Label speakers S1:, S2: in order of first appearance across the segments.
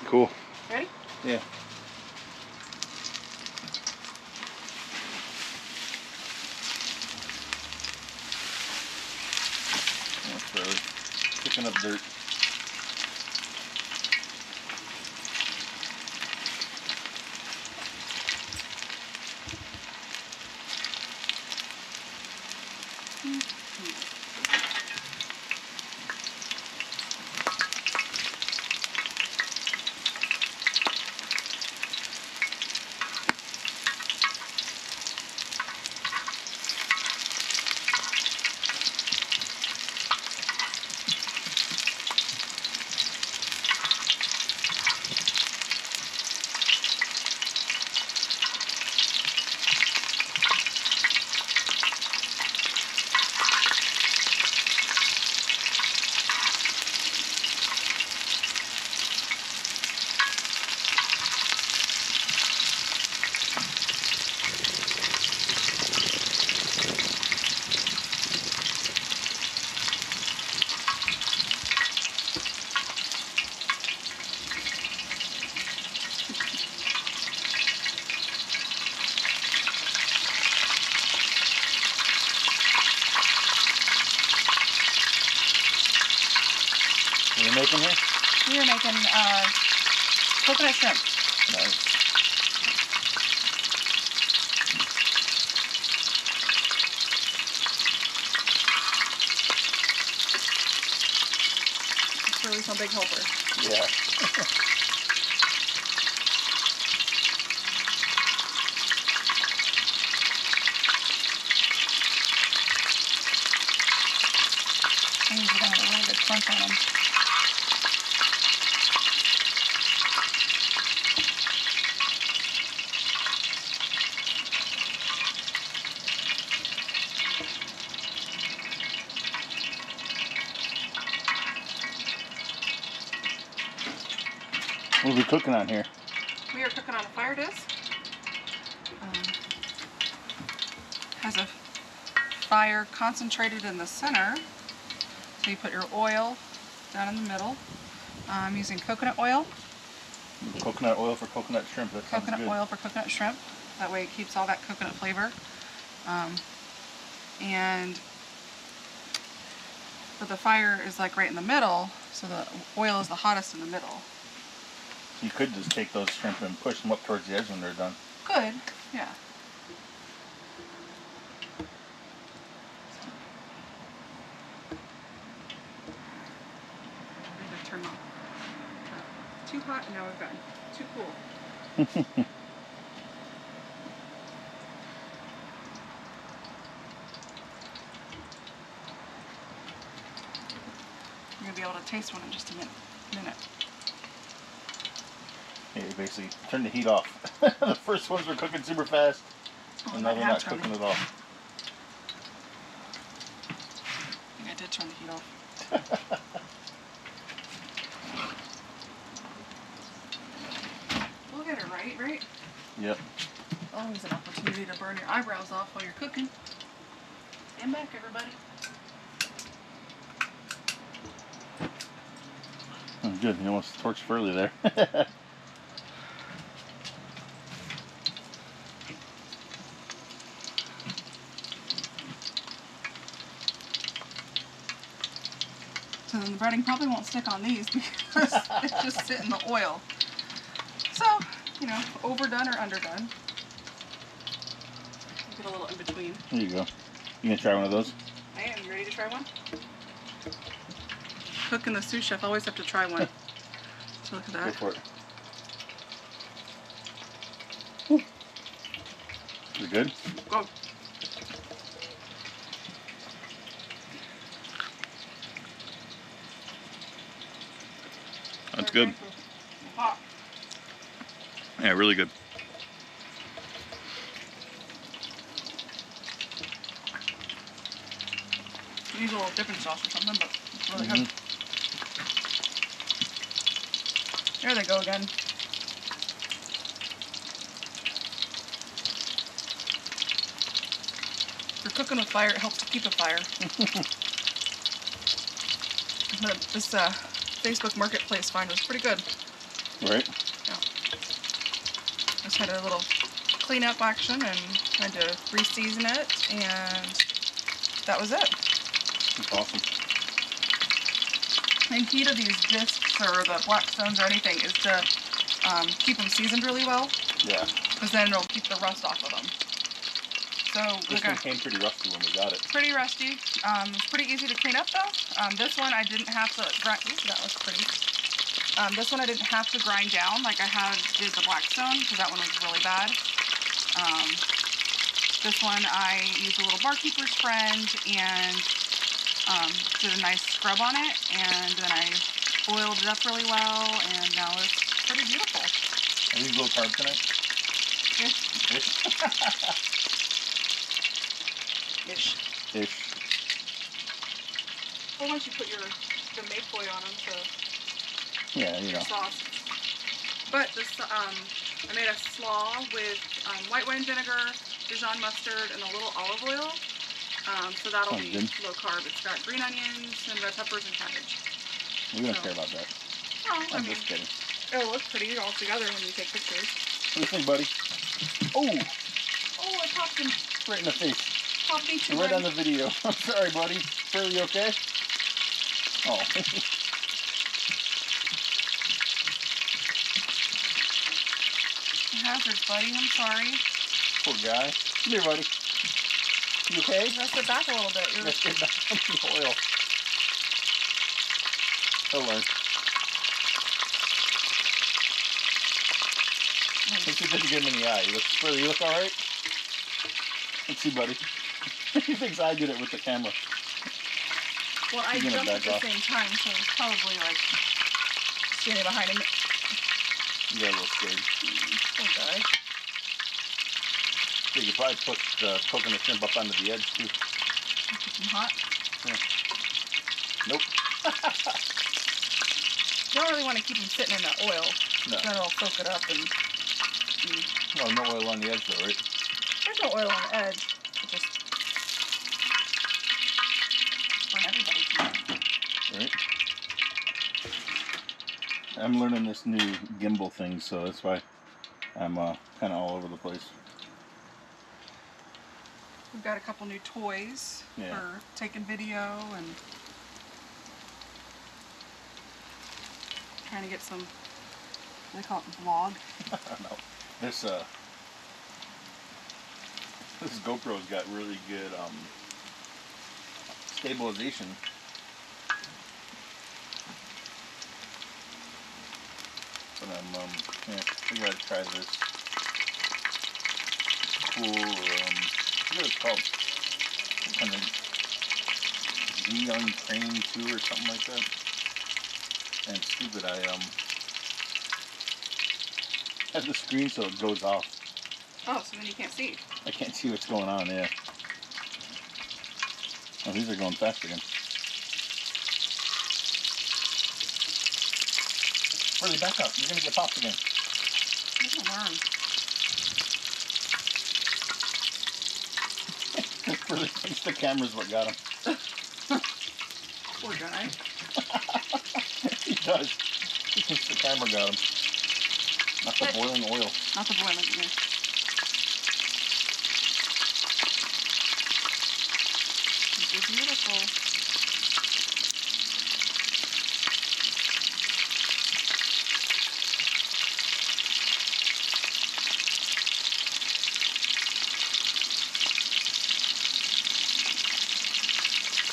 S1: Cool.
S2: Ready?
S1: Yeah. That's really picking up dirt. What are you making here?
S2: We are making coconut shrimp.
S1: Nice.
S2: It's really some big helper.
S1: Yeah.
S2: Things are going to have a really good crunch on them.
S1: What are we cooking on here?
S2: We are cooking on a FireDisc. Has a fire concentrated in the center. So you put your oil down in the middle. I'm using coconut oil.
S1: Coconut oil for coconut shrimp. That sounds
S2: Coconut
S1: good.
S2: oil for coconut shrimp. That way it keeps all that coconut flavor. But the fire is like right in the middle, so the oil is the hottest in the middle.
S1: You could just take those shrimp and push them up towards the edge when they're done.
S2: Good, yeah. I'm gonna turn off. Too hot, and now we've gotten too cool. You're gonna be able to taste one in just a minute.
S1: Yeah, you basically turn the heat off. The first ones were cooking super fast, and now they're not cooking at all.
S2: I think I did turn the heat off. We'll get it right?
S1: Yep.
S2: Always an opportunity to burn your eyebrows off while you're cooking. Stand back, everybody.
S1: Oh, good. You almost torched Furley there.
S2: So then the breading probably won't stick on these because it's just sit in the oil. So, you know, overdone or underdone. Get a little in between.
S1: There you go. You gonna try one of those?
S2: I am. You ready to try one? Cook and the sous chef always have to try one. So look at that.
S1: Go for it. Woo. You good?
S2: Go.
S1: That's good.
S2: Hot.
S1: Yeah, really good.
S2: Use a little dipping sauce or something, but it's really good. There they go again. If you're cooking with fire, it helps to keep the fire. This Facebook Marketplace find was pretty good.
S1: Right.
S2: Yeah. Just had a little cleanup action and had to re-season it, and that was it.
S1: That's awesome.
S2: And key to these discs or the Blackstones or anything is to keep them seasoned really well.
S1: Yeah.
S2: Because then it'll keep the rust off of them. So
S1: this one came pretty rusty when we got it.
S2: Pretty rusty. It's pretty easy to clean up though. This one I didn't have to grind. Ooh, that looks pretty. This one I didn't have to grind down like I did the Blackstone because that one was really bad. This one I used a little barkeeper's friend and did a nice scrub on it, and then I oiled it up really well, and now it's pretty beautiful.
S1: Are these low carb tonight?
S2: Ish.
S1: Ish.
S2: Ish.
S1: Ish.
S2: Well, once you put the Maypoi on them, so
S1: yeah, you know.
S2: Sauce. But this, I made a slaw with white wine vinegar, Dijon mustard, and a little olive oil. So that'll be
S1: good.
S2: Low carb. It's got green onions and red peppers and cabbage.
S1: We don't care about that.
S2: Oh,
S1: I'm just kidding.
S2: It'll look pretty all together when you take pictures.
S1: What do you think, buddy? Oh!
S2: Oh, I popped him.
S1: Right in the face.
S2: Popped me too.
S1: Right on the video. I'm sorry, buddy. Are you okay? Oh.
S2: Hazards, buddy. I'm sorry.
S1: Poor guy. Come here, buddy. You okay?
S2: Rest it back a little bit.
S1: Let's get back on the oil. He'll learn. Let's see if we can get him in the eye. You look alright? Let's see, buddy. He thinks I did it with the camera.
S2: Well, I jumped at the same time, so it's probably like standing behind him.
S1: You got a little scared.
S2: Poor guy.
S1: Yeah, you probably put the coconut shrimp up under the edge, too.
S2: Keep them hot.
S1: Yeah. Nope.
S2: You don't really want to keep them sitting in that oil.
S1: No.
S2: Then it'll soak it up and...
S1: Well, no oil on the edge, though, right?
S2: There's no oil on the edge. It just... for everybody to know.
S1: Right. I'm learning this new gimbal thing, so that's why I'm kind of all over the place.
S2: We've got a couple new toys for taking video and trying to get some, what do they call it, vlog?
S1: I don't know. This GoPro's got really good stabilization. But I gotta try this. It's cool. What it's called? Some kind of Xeon Crane 2 or something like that. And it's stupid. I have the screen so it goes off.
S2: Oh, so then you can't see.
S1: I can't see what's going on, yeah. Oh, these are going fast again. Really, back up. You're going to get popped again.
S2: I'm going to learn.
S1: Really thinks the camera's what got him.
S2: Poor guy.
S1: He does. He thinks the camera got him. Not the boiling oil.
S2: Not the boiling, yeah. These are beautiful.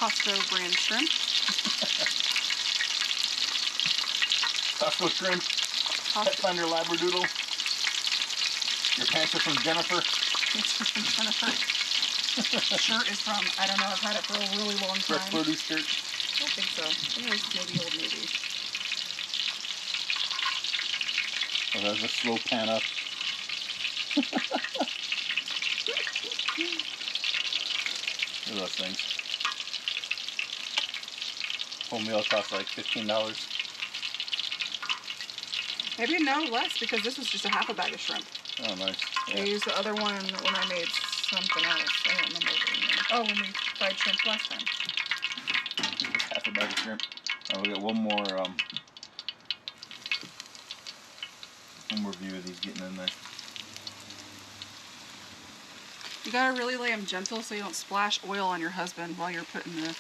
S2: Costco brand shrimp.
S1: Costco shrimp. Pet Finder Labradoodle. Your pants are from Jennifer.
S2: Pants are from Jennifer. Shirt is from, I don't know, I've had it for a really long time.
S1: Fresh produce shirt.
S2: I don't think so. I think it was maybe Old Navy.
S1: Oh, that's a slow pan up. Look at those things. Whole meal costs like $15.
S2: Maybe no less because this was just a half a bag of shrimp.
S1: Oh, nice. Yeah.
S2: I used the other one when I made something else. I don't remember what it was. Oh, when we fried shrimp last time.
S1: Half a bag of shrimp. Oh, we got one more One more view of these getting in there.
S2: You gotta really lay them gentle so you don't splash oil on your husband while you're putting the...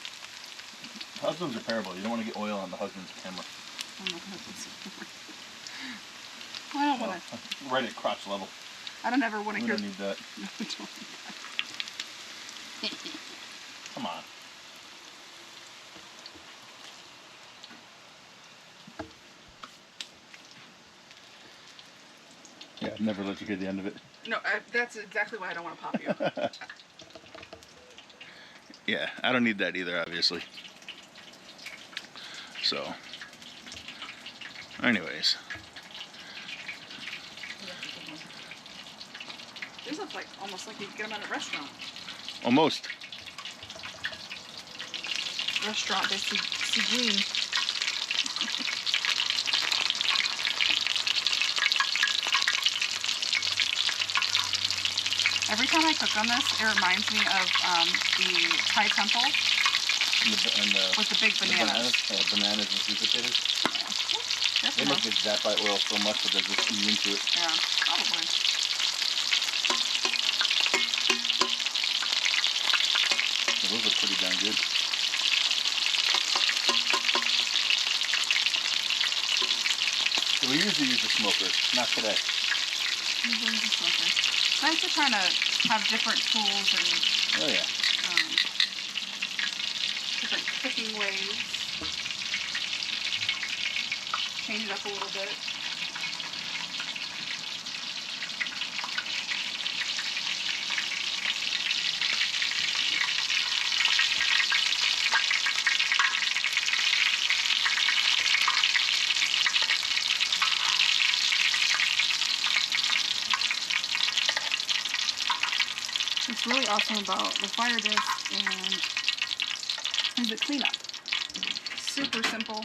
S1: Husband's repairable. You don't want to get oil on the husband's camera.
S2: On the husband's camera. I don't want to...
S1: Right at crotch level.
S2: I don't ever want to hear...
S1: We don't need that.
S2: No, we don't need that.
S1: Come on. Yeah, I'd never let you hear the end of it.
S2: No, that's exactly why I don't want to pop you.
S1: Yeah, I don't need that either, obviously. So, anyways.
S2: These look like almost like you could get them at a restaurant.
S1: Almost.
S2: Restaurant de Seguin. Every time I cook on this, it reminds me of the Thai temple with the big bananas.
S1: Bananas and sweet potatoes.
S2: Yeah.
S1: They must get zapped by oil so much that they're just immune to it.
S2: Yeah, probably.
S1: So those are pretty darn good. So we usually use the smoker, not today.
S2: Usually use the smoker. Nice to kind of have different tools and different cooking ways. Change it up a little bit. What's really awesome about the FireDisc is the cleanup. Super simple.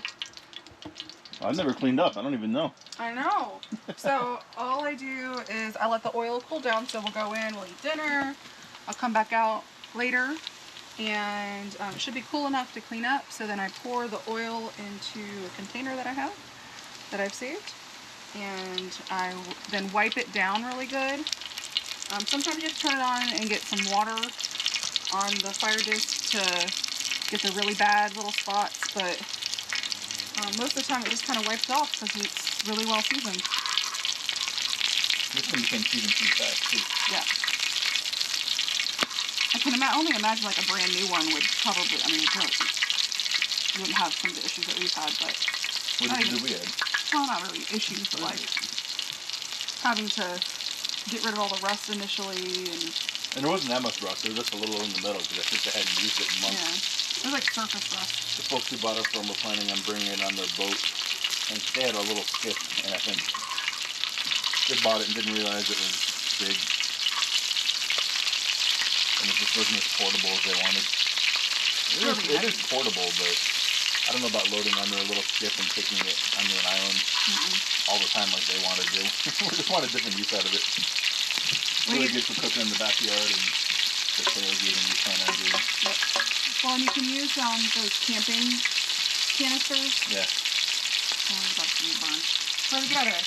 S1: I've never cleaned up. I don't even know.
S2: I know. So all I do is I let the oil cool down. So we'll go in, we'll eat dinner. I'll come back out later, and it should be cool enough to clean up. So then I pour the oil into a container that I have, that I've saved, and I then wipe it down really good. Sometimes you have to turn it on and get some water on the FireDisc to get the really bad little spots, but most of the time it just kind of wipes off because it's really well seasoned.
S1: This one became seasoned too fast too.
S2: Yeah. I can only imagine like a brand new one would probably, I mean, it wouldn't have some of the issues that we've had, but...
S1: What issues we had?
S2: Well, not really issues, but like having to get rid of all the rust initially,
S1: and there wasn't that much rust. There was just a little in the middle because I think they hadn't used it in months.
S2: Yeah, it was like surface rust.
S1: The folks who bought it from were planning on bringing it on their boat, and they had a little skiff, and I think they bought it and didn't realize it was big, and it just wasn't as portable as they wanted. It is portable, but I don't know about loading onto a little skiff and taking it onto an island all the time like they want to do. We just want a different use out of it. Really good for cooking in the backyard and the tailgating we plan on doing.
S2: Yep. Well, and you can use those camping canisters.
S1: Yeah.
S2: Oh, I'm about to be burned. Put it together.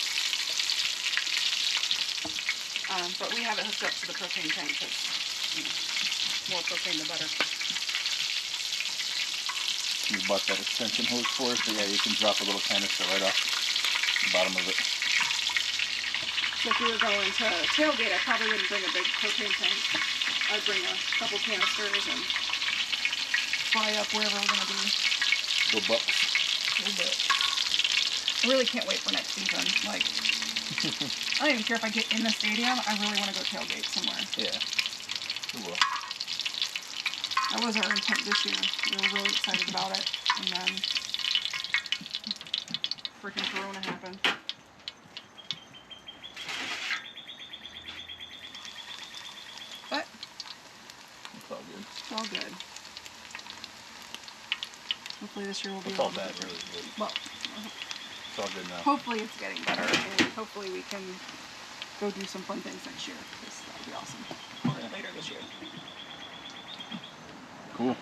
S2: But we have it hooked up to the propane tank because, more propane the better.
S1: You bought that extension hose for it, so yeah, you can drop a little canister right off the bottom of it.
S2: So if we were going to tailgate, I probably wouldn't bring a big propane tank. I'd bring a couple canisters and fly up wherever we're going to be.
S1: Go Bucks.
S2: Go Bucks. I really can't wait for next season. Like, I don't even care if I get in the stadium. I really want to go tailgate somewhere.
S1: Yeah. We will.
S2: That was our intent this year. We were really excited about it. And then freaking Corona happened. But
S1: it's all good.
S2: It's all good. Hopefully this year will be
S1: it's
S2: a
S1: all
S2: little
S1: bad,
S2: bit
S1: really
S2: different.
S1: good.
S2: Well,
S1: it's all good now.
S2: Hopefully it's getting better, and hopefully we can go do some fun things next year. Because that would be awesome. Or later this year.
S1: Cool.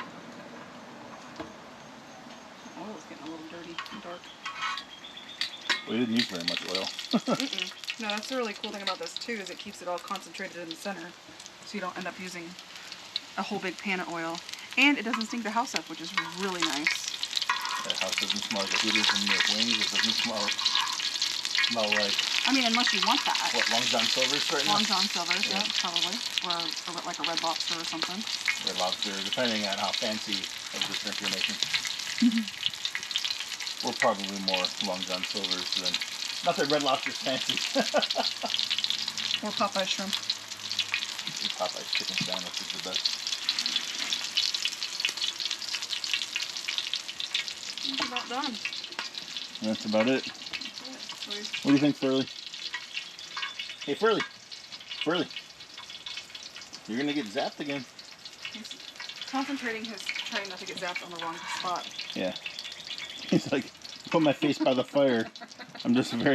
S2: The oil is getting a little dirty and dark.
S1: We didn't use very much oil.
S2: No, that's the really cool thing about this too, is it keeps it all concentrated in the center, so you don't end up using a whole big pan of oil. And it doesn't stink the house up, which is really nice.
S1: That house doesn't smell like the hooters and the wings. It doesn't smell like...
S2: I mean, unless you want that.
S1: What, Long John Silver's right now?
S2: Long John Silver's, yeah, probably. Or like a Red Lobster or something.
S1: Red Lobster, depending on how fancy of the shrimp you're making. We're probably more Long John Silver's than... Not that Red Lobster's fancy.
S2: Or Popeye shrimp.
S1: Popeye's chicken sandwich is the best.
S2: That's about done.
S1: That's about it.
S2: That's it.
S1: What do you think, Furley? Hey, Furley. Furley. You're going to get zapped again.
S2: He's concentrating his trying not to get zapped on the wrong spot.
S1: Yeah. He's like, put my face by the fire. I'm just very